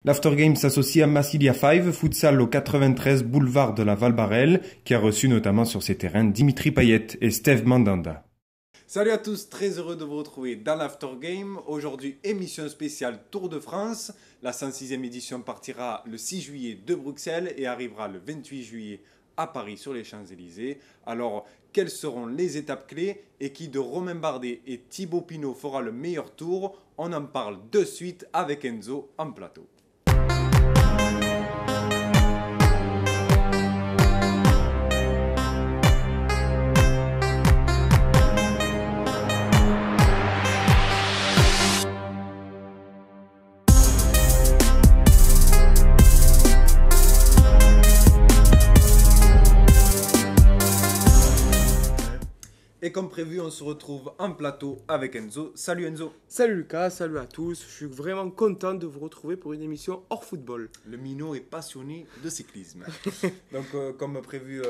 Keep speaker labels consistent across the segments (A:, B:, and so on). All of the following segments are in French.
A: L'Aftergame s'associe à Massilia 5, futsal au 93 boulevard de la Val-Barel, qui a reçu notamment sur ses terrains Dimitri Payet et Steve Mandanda.
B: Salut à tous, très heureux de vous retrouver dans l'Aftergame. Aujourd'hui, émission spéciale Tour de France. La 106e édition partira le 6 juillet de Bruxelles et arrivera le 28 juillet à Paris sur les Champs-Élysées. Alors, quelles seront les étapes clés et qui de Romain Bardet et Thibaut Pinot fera le meilleur tour? On en parle de suite avec Enzo en plateau. Et comme prévu, on se retrouve en plateau avec Enzo. Salut Enzo.
C: Salut Lucas, salut à tous. Je suis vraiment content de vous retrouver pour une émission hors football.
B: Le minot est passionné de cyclisme. Donc comme prévu,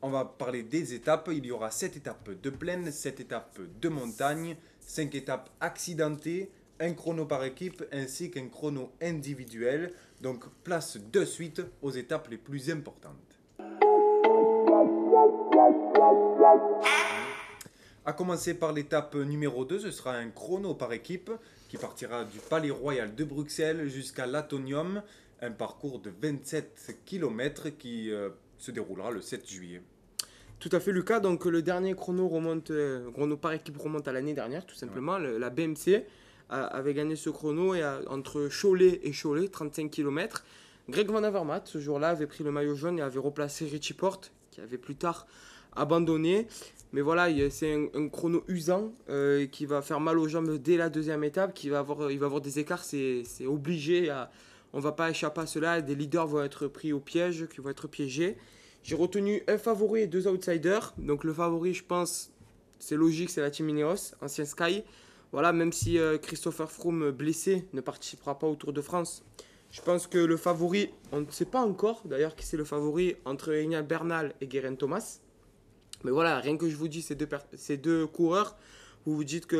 B: on va parler des étapes. Il y aura 7 étapes de plaine, 7 étapes de montagne, 5 étapes accidentées, un chrono par équipe ainsi qu'un chrono individuel. Donc place de suite aux étapes les plus importantes. A commencer par l'étape numéro 2, ce sera un chrono par équipe qui partira du Palais Royal de Bruxelles jusqu'à l'Atonium, un parcours de 27 km qui se déroulera le 7 juillet.
C: Tout à fait Lucas, donc le dernier chrono par équipe remonte à l'année dernière tout simplement. Ouais. La BMC avait gagné ce chrono et entre Cholet et Cholet, 35 km. Greg Van Avermaet ce jour-là avait pris le maillot jaune et avait replacé Richie Porte qui avait plus tard abandonné. Mais voilà, c'est un chrono usant qui va faire mal aux jambes dès la deuxième étape, il va avoir des écarts, c'est obligé. On ne va pas échapper à cela, des leaders vont être pris au piège, qui vont être piégés. J'ai retenu un favori et 2 outsiders. Donc le favori, je pense, c'est logique, c'est la Team Ineos, ancien Sky. Voilà, même si Christopher Froome, blessé, ne participera pas au Tour de France. Je pense que le favori, on ne sait pas encore d'ailleurs qui c'est le favori entre Egnal Bernal et Geraint Thomas. Mais voilà, rien que je vous dis ces deux coureurs, vous vous dites que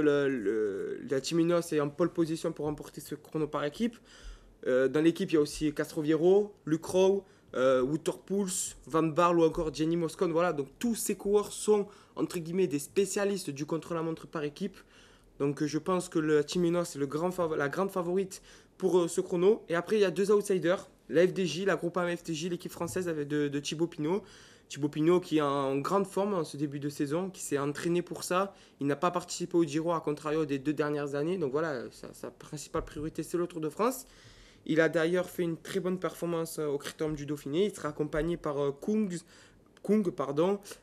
C: la Team Ineos est en pole position pour remporter ce chrono par équipe. Dans l'équipe, il y a aussi Castroviero, Luke Rowe, Wouter Poels, Van Baarle ou encore Jenny Moscon. Voilà, donc tous ces coureurs sont entre guillemets des spécialistes du contre-la-montre par équipe. Donc je pense que la Team Ineos est la grande favorite pour ce chrono. Et après, il y a 2 outsiders, la FDJ, la Groupama FDJ, l'équipe française de Thibaut Pinot. Thibaut Pinot qui est en grande forme en ce début de saison, qui s'est entraîné pour ça. Il n'a pas participé au Giro, à contrario des 2 dernières années. Donc voilà, sa principale priorité, c'est le Tour de France. Il a d'ailleurs fait une très bonne performance au Critérium du Dauphiné. Il sera accompagné par Kung,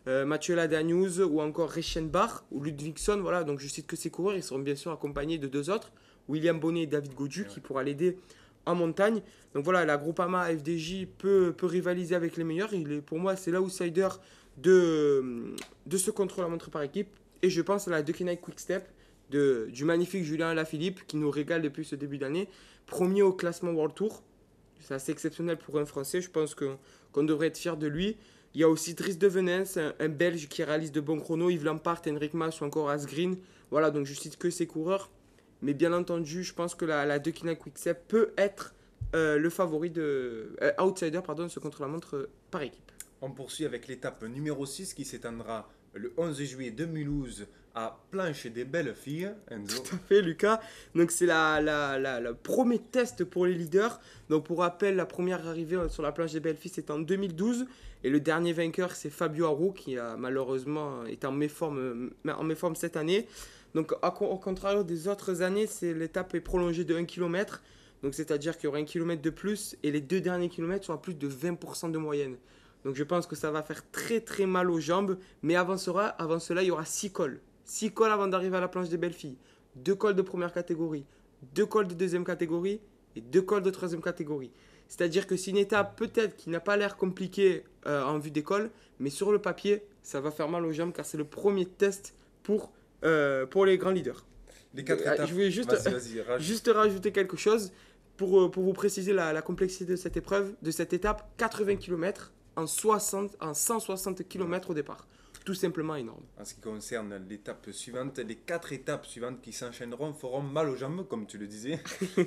C: Mathieu Ladanius ou encore Reichenbach ou Ludvigsson. Voilà, donc je cite que ces coureurs. Ils seront bien sûr accompagnés de 2 autres, William Bonnet et David Gaudu, qui pourra l'aider en montagne. Donc voilà, la Groupama FDJ peut rivaliser avec les meilleurs. Pour moi, c'est l'outsider de ce contre-la-montre par équipe. Et je pense à la Deceuninck Quick-Step du magnifique Julien Alaphilippe qui nous régale depuis ce début d'année. Premier au classement World Tour. C'est assez exceptionnel pour un Français. Je pense qu'on devrait être fier de lui. Il y a aussi Dries de Venens, un Belge qui réalise de bons chronos. Yves Lampaert, Henrik Mas ou encore Asgreen. Voilà, donc je cite que ces coureurs. Mais bien entendu, je pense que la Deceuninck Quick-Step peut être le favori outsider de ce contre-la-montre par équipe.
B: On poursuit avec l'étape numéro 6 qui s'étendra le 11 juillet de Mulhouse à Planche des Belles Filles. Enzo.
C: Tout à fait Lucas. Donc c'est le premier test pour les leaders. Donc pour rappel, la première arrivée sur la Planche des Belles Filles c'est en 2012. Et le dernier vainqueur c'est Fabio Aru qui a malheureusement été en méforme cette année. Donc au contraire des autres années, l'étape est prolongée de 1 km. Donc c'est-à-dire qu'il y aura 1 km de plus et les 2 derniers kilomètres sont à plus de 20% de moyenne. Donc je pense que ça va faire très très mal aux jambes. Mais avant cela, il y aura 6 cols. 6 cols avant d'arriver à la Planche des Belles Filles. 2 cols de première catégorie, 2 cols de deuxième catégorie et 2 cols de troisième catégorie. C'est-à-dire que c'est une étape peut-être qui n'a pas l'air compliquée en vue des cols, mais sur le papier, ça va faire mal aux jambes car c'est le premier test pour les grands leaders.
B: Les 4 étapes.
C: Je voulais juste rajouter quelque chose pour vous préciser la complexité de cette épreuve, de cette étape. 80 km en 160 km au départ. tout simplement énorme.
B: En ce qui concerne l'étape suivante, les 4 étapes suivantes qui s'enchaîneront feront mal aux jambes, comme tu le disais.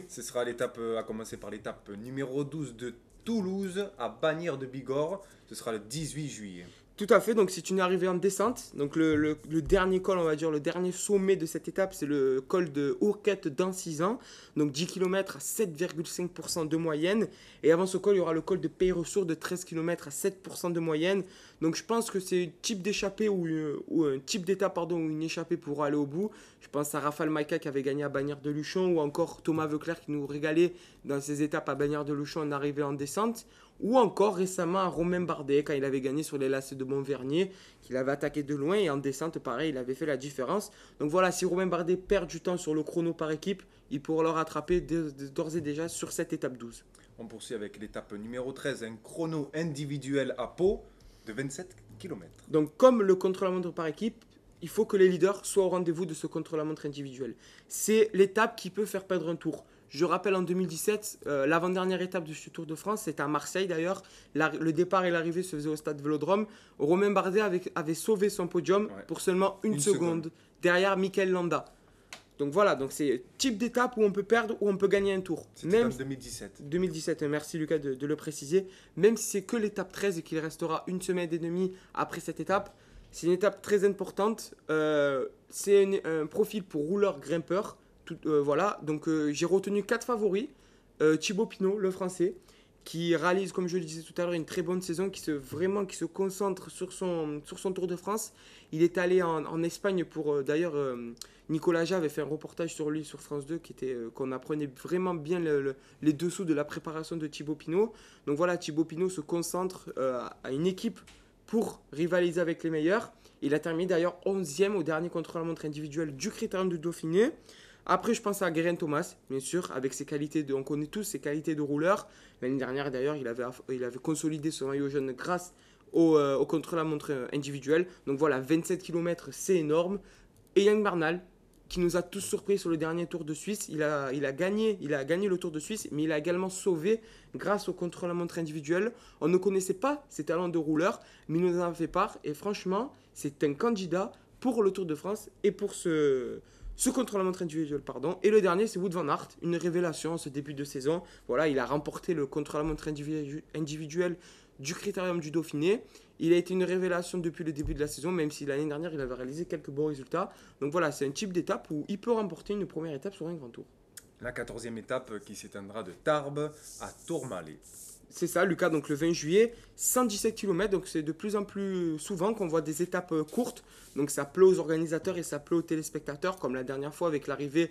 B: Ce sera l'étape, à commencer par l'étape numéro 12 de Toulouse à Bagnères de Bigorre. Ce sera le 18 juillet.
C: Tout à fait, donc c'est une arrivée en descente. Donc le dernier col, on va dire, le dernier sommet de cette étape, c'est le col de Ourquette d'Ancizan. Donc 10 km à 7,5% de moyenne. Et avant ce col, il y aura le col de Peyresourde de 13 km à 7% de moyenne. Donc je pense que c'est un type d'échappée ou un type d'étape, pardon, ou une échappée pour aller au bout. Je pense à Raphaël Maïka qui avait gagné à Bagnères de Luchon ou encore Thomas Veuclair qui nous régalait dans ses étapes à Bagnères de Luchon en arrivée en descente. Ou encore récemment à Romain Bardet quand il avait gagné sur les lacets de Montvernier, qu'il avait attaqué de loin et en descente pareil il avait fait la différence. Donc voilà, si Romain Bardet perd du temps sur le chrono par équipe, il pourra le rattraper d'ores et déjà sur cette étape 12.
B: On poursuit avec l'étape numéro 13, un chrono individuel à Pau de 27 km.
C: Donc comme le contre-la-montre par équipe, il faut que les leaders soient au rendez-vous de ce contre-la-montre individuel. C'est l'étape qui peut faire perdre un tour. Je rappelle en 2017, l'avant-dernière étape de ce Tour de France, c'était à Marseille d'ailleurs. Le départ et l'arrivée se faisaient au stade Vélodrome. Romain Bardet avait sauvé son podium pour seulement une seconde derrière Mikel Landa. Donc voilà, donc c'est le type d'étape où on peut perdre ou on peut gagner un tour.
B: C'était en 2017.
C: 2017, merci Lucas de le préciser. Même si c'est que l'étape 13 et qu'il restera une semaine et demie après cette étape, c'est une étape très importante. C'est un profil pour rouleur grimpeur. Voilà, donc j'ai retenu 4 favoris. Thibaut Pinot, le français, qui réalise, comme je le disais tout à l'heure, une très bonne saison, qui se concentre sur son Tour de France. Il est allé en Espagne pour, d'ailleurs, Nicolas Ja avait fait un reportage sur lui sur France 2, qu'on apprenait vraiment bien les dessous de la préparation de Thibaut Pinot. Donc voilà, Thibaut Pinot se concentre à une équipe pour rivaliser avec les meilleurs. Il a terminé d'ailleurs 11e au dernier contre-la-montre individuel du Critérium du Dauphiné. Après, je pense à Geraint Thomas, bien sûr, avec ses qualités on connaît tous ses qualités de rouleur. L'année dernière, d'ailleurs, il avait consolidé son maillot jaune grâce au contre-la-montre individuel. Donc voilà, 27 km, c'est énorme. Et Yann Bernal, qui nous a tous surpris sur le dernier Tour de Suisse. Il a gagné le Tour de Suisse, mais il a également sauvé grâce au contre-la-montre individuel. On ne connaissait pas ses talents de rouleur, mais il nous en a fait part. Et franchement, c'est un candidat pour le Tour de France et pour ce contre-la-montre individuel, pardon. Et le dernier, c'est Wout van Aert, une révélation en ce début de saison. Voilà, il a remporté le contre-la-montre individuel du Critérium du Dauphiné. Il a été une révélation depuis le début de la saison, même si l'année dernière, il avait réalisé quelques bons résultats. Donc voilà, c'est un type d'étape où il peut remporter une première étape sur un grand tour.
B: La 14e étape qui s'étendra de Tarbes à Tourmalet.
C: C'est ça, Lucas, donc le 20 juillet, 117 km, donc c'est de plus en plus souvent qu'on voit des étapes courtes. Donc ça plaît aux organisateurs et ça plaît aux téléspectateurs, comme l'année dernière avec l'arrivée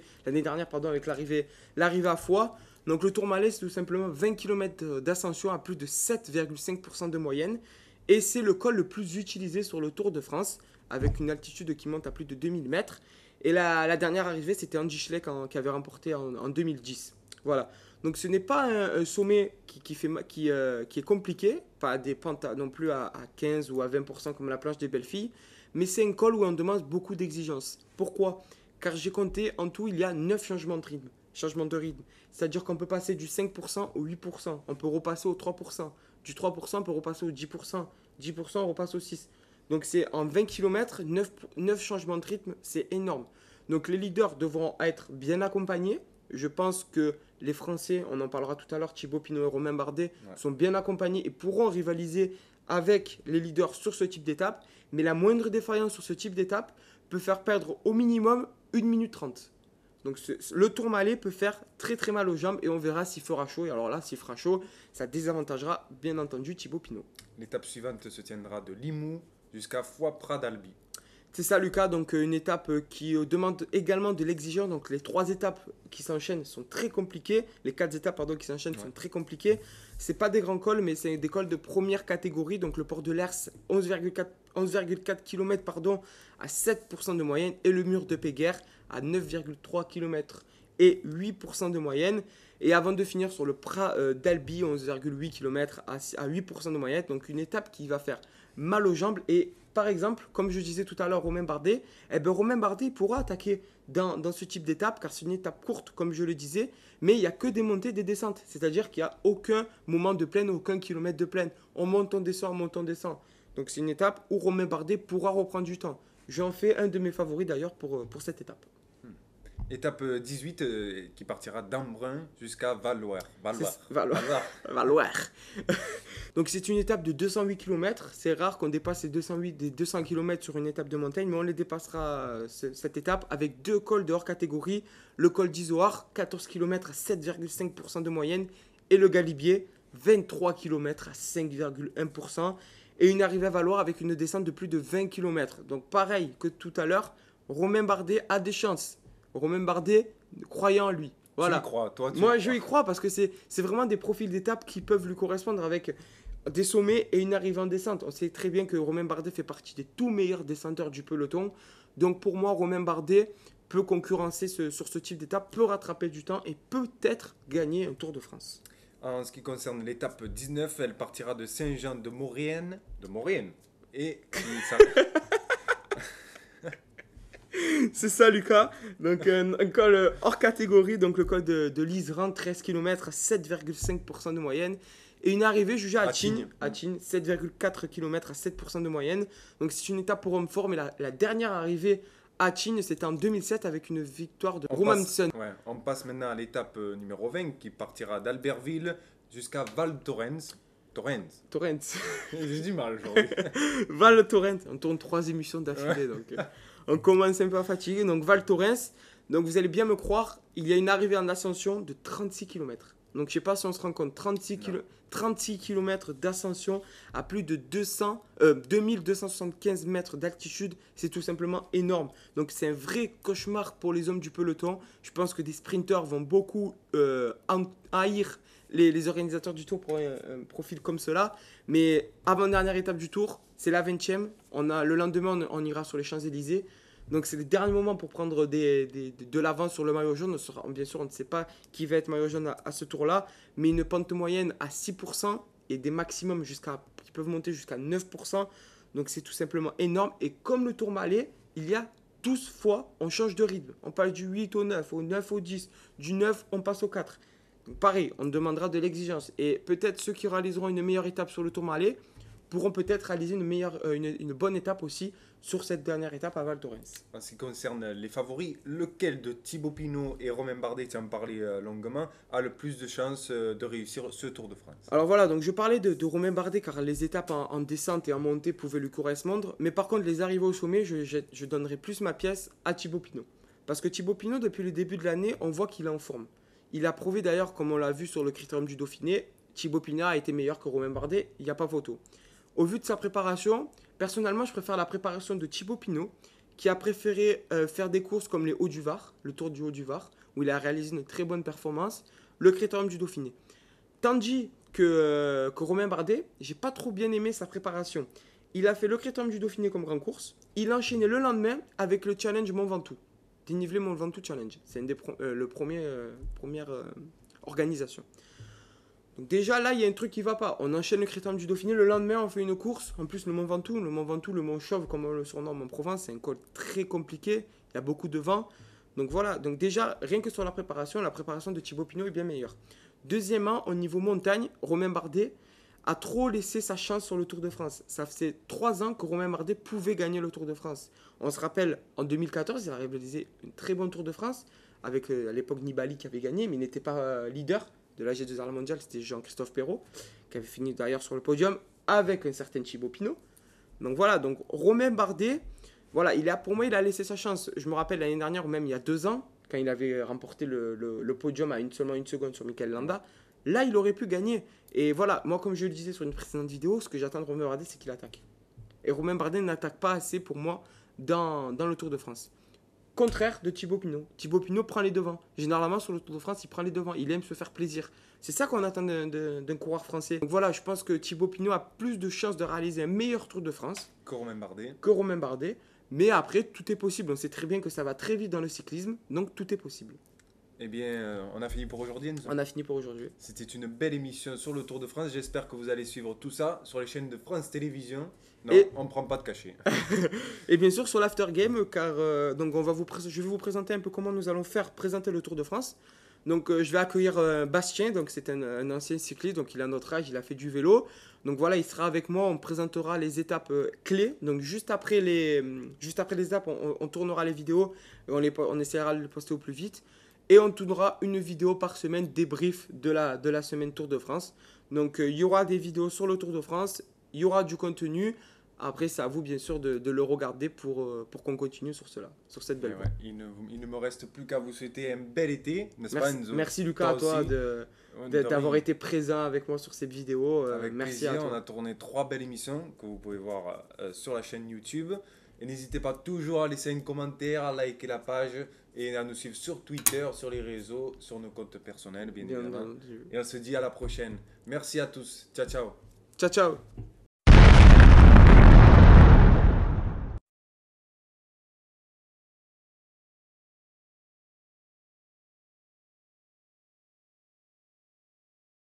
C: à Foix. Donc le Tourmalet, c'est tout simplement 20 km d'ascension à plus de 7,5% de moyenne. Et c'est le col le plus utilisé sur le Tour de France, avec une altitude qui monte à plus de 2000 mètres. Et la dernière arrivée, c'était Andy Schleck qui avait remporté en 2010. Voilà. Donc ce n'est pas un sommet qui est compliqué, pas des pentes non plus à 15 ou à 20% comme la planche des belles filles, mais c'est un col où on demande beaucoup d'exigences. Pourquoi ? Car j'ai compté, en tout, il y a 9 changements de rythme. C'est-à-dire qu'on peut passer du 5% au 8%, on peut repasser au 3%, du 3% on peut repasser au 10%, 10% on repasse au 6%. Donc c'est en 20 km, 9 changements de rythme, c'est énorme. Donc les leaders devront être bien accompagnés. Je pense que les Français, on en parlera tout à l'heure, Thibaut Pinot et Romain Bardet, sont bien accompagnés et pourront rivaliser avec les leaders sur ce type d'étape. Mais la moindre défaillance sur ce type d'étape peut faire perdre au minimum 1 minute 30. Donc le Tourmalet peut faire très très mal aux jambes et on verra s'il fera chaud. Et alors là, s'il fera chaud, ça désavantagera bien entendu Thibaut Pinot.
B: L'étape suivante se tiendra de Limoux jusqu'à Foix-Prat-d'Albi.
C: C'est ça Lucas, donc une étape qui demande également de l'exigence. Donc les 3 étapes qui s'enchaînent sont très compliquées. Les 4 étapes qui s'enchaînent sont très compliquées. C'est pas des grands cols, mais c'est des cols de première catégorie. Donc le port de l'Hers, 11,4 km à 7% de moyenne. Et le mur de Péguerre à 9,3 km et 8% de moyenne. Et avant de finir sur le Prat d'Albi, 11,8 km à 8% de moyenne. Donc une étape qui va faire mal aux jambes. Et par exemple, comme je disais tout à l'heure, Romain Bardet, Romain Bardet pourra attaquer dans ce type d'étape, car c'est une étape courte, comme je le disais, mais il n'y a que des montées, des descentes. C'est-à-dire qu'il n'y a aucun moment de plaine, aucun kilomètre de plaine. On monte, on descend, on monte, on descend. Donc c'est une étape où Romain Bardet pourra reprendre du temps. J'en fais un de mes favoris d'ailleurs pour cette étape.
B: Étape 18 qui partira d'Embrun jusqu'à Valloire.
C: Valoir. Donc c'est une étape de 208 km. C'est rare qu'on dépasse les 200 km sur une étape de montagne, mais on les dépassera cette étape avec 2 cols de hors catégorie. Le col d'Izoard, 14 km à 7,5% de moyenne, et le Galibier, 23 km à 5,1%. Et une arrivée à Valloire avec une descente de plus de 20 km. Donc pareil que tout à l'heure, Romain Bardet a des chances. Romain Bardet, croyant en lui. Voilà.
B: Tu y crois, toi,
C: Moi, je y crois parce que c'est vraiment des profils d'étapes qui peuvent lui correspondre avec des sommets et une arrivée en descente. On sait très bien que Romain Bardet fait partie des tout meilleurs descendeurs du peloton. Donc pour moi, Romain Bardet peut concurrencer sur ce type d'étape, peut rattraper du temps et peut-être gagner un Tour de France.
B: En ce qui concerne l'étape 19, elle partira de Saint-Jean-de-Maurienne. Et
C: C'est ça, Lucas. Donc un col hors catégorie, donc le col de l'Iseran, 13 km à 7,5% de moyenne. Et une arrivée jugée à Tignes, 7,4 km à 7% de moyenne. Donc c'est une étape pour homme fort, mais la dernière arrivée à Tignes, c'était en 2007 avec une victoire de Romanson.
B: On passe maintenant à l'étape numéro 20 qui partira d'Albertville jusqu'à Val Thorens. J'ai du mal aujourd'hui.
C: Val Thorens, on tourne 3 émissions d'affilée, donc on commence un peu à fatiguer. Donc Val Thorens, donc vous allez bien me croire, il y a une arrivée en ascension de 36 km. Donc je sais pas si on se rend compte, 36 km d'ascension à plus de 2275 mètres d'altitude, c'est tout simplement énorme. Donc c'est un vrai cauchemar pour les hommes du peloton. Je pense que des sprinteurs vont beaucoup haïr les organisateurs du Tour pour un profil comme cela. Mais avant-dernière étape du Tour, c'est la 20e. Le lendemain, on ira sur les Champs-Élysées. Donc c'est le dernier moment pour prendre de l'avance sur le maillot jaune. Bien sûr, on ne sait pas qui va être maillot jaune à ce tour-là, mais une pente moyenne à 6% et des maximums qui peuvent monter jusqu'à 9%. Donc c'est tout simplement énorme. Et comme le Tour Malais, il y a 12 fois, on change de rythme. On passe du 8 au 9, au 9 au 10, du 9, on passe au 4. Donc pareil, on demandera de l'exigence. Et peut-être ceux qui réaliseront une meilleure étape sur le Tour Malais pourront peut-être réaliser une bonne étape aussi sur cette dernière étape à Val Thorens.
B: En ce qui concerne les favoris, lequel de Thibaut Pinot et Romain Bardet, tu en parlais longuement, a le plus de chances de réussir ce Tour de France?
C: Alors voilà, donc je parlais de Romain Bardet car les étapes en descente et en montée pouvaient lui correspondre. Mais par contre, les arrivées au sommet, je donnerais plus ma pièce à Thibaut Pinot. Parce que Thibaut Pinot, depuis le début de l'année, on voit qu'il est en forme. Il a prouvé d'ailleurs, comme on l'a vu sur le Critérium du Dauphiné, Thibaut Pinot a été meilleur que Romain Bardet, il n'y a pas photo. Au vu de sa préparation, personnellement, je préfère la préparation de Thibaut Pinot, qui a préféré faire des courses comme les Hauts-du-Var, le Tour du Haut-du-Var, où il a réalisé une très bonne performance, le Critérium du Dauphiné. Tandis que Romain Bardet, j'ai pas trop bien aimé sa préparation. Il a fait le Critérium du Dauphiné comme grande course, il a enchaîné le lendemain avec le Challenge Mont Ventoux, dénivelé Mont Ventoux Challenge. C'est le première organisation. Donc déjà là, il y a un truc qui va pas. On enchaîne le Critérium du Dauphiné, le lendemain on fait une course. En plus le Mont Ventoux, le Mont Chauve comme on le surnomme en Provence, c'est un col très compliqué. Il y a beaucoup de vent. Donc voilà, donc déjà rien que sur la préparation de Thibaut Pinot est bien meilleure. Deuxièmement, au niveau montagne, Romain Bardet a trop laissé sa chance sur le Tour de France. Ça faisait 3 ans que Romain Bardet pouvait gagner le Tour de France. On se rappelle, en 2014, il a réalisé une très bonne Tour de France avec à l'époque Nibali qui avait gagné, mais il n'était pas leader de la G2R mondiale, c'était Jean-Christophe Perrault, qui avait fini d'ailleurs sur le podium avec un certain Thibaut Pinot. Donc voilà, donc Romain Bardet, voilà, pour moi, il a laissé sa chance. Je me rappelle l'année dernière, ou même il y a 2 ans, quand il avait remporté le podium à seulement une seconde sur Mikel Landa, là, il aurait pu gagner. Et voilà, moi, comme je le disais sur une précédente vidéo, ce que j'attends de Romain Bardet, c'est qu'il attaque. Et Romain Bardet n'attaque pas assez pour moi dans le Tour de France. Contraire de Thibaut Pinot. Thibaut Pinot prend les devants. Généralement, sur le Tour de France, il prend les devants. Il aime se faire plaisir. C'est ça qu'on attend d'un coureur français. Donc voilà, je pense que Thibaut Pinot a plus de chances de réaliser un meilleur Tour de France
B: que
C: Romain Bardet. Mais après, tout est possible. On sait très bien que ça va très vite dans le cyclisme. Donc tout est possible.
B: Eh bien, on a fini pour aujourd'hui, Enzo.
C: On a fini pour aujourd'hui.
B: C'était une belle émission sur le Tour de France. J'espère que vous allez suivre tout ça sur les chaînes de France Télévisions. Non, on ne prend pas de cachet.
C: Et bien sûr sur l'after game, car donc je vais vous présenter un peu comment nous allons faire présenter le Tour de France. Donc je vais accueillir Bastien, donc c'est un ancien cycliste, donc il a notre âge, il a fait du vélo. Donc voilà, il sera avec moi, on présentera les étapes clés. Donc juste après les étapes, on tournera les vidéos, et on essaiera de les poster au plus vite. Et on tournera une vidéo par semaine débrief de la semaine Tour de France. Donc il y aura des vidéos sur le Tour de France, il y aura du contenu. Après, c'est à vous, bien sûr, de le regarder pour qu'on continue sur cette belle voie.
B: Il ne me reste plus qu'à vous souhaiter un bel été, n'est-ce pas, Enzo?
C: Merci Lucas, à toi d'avoir été présent avec moi sur cette vidéo.
B: Avec
C: merci
B: plaisir,
C: à toi.
B: on a tourné 3 belles émissions que vous pouvez voir sur la chaîne YouTube. Et n'hésitez pas toujours à laisser un commentaire, à liker la page et à nous suivre sur Twitter, sur les réseaux, sur nos comptes personnels, bien évidemment. Et on se dit à la prochaine. Merci à tous. Ciao, ciao.
C: Ciao, ciao.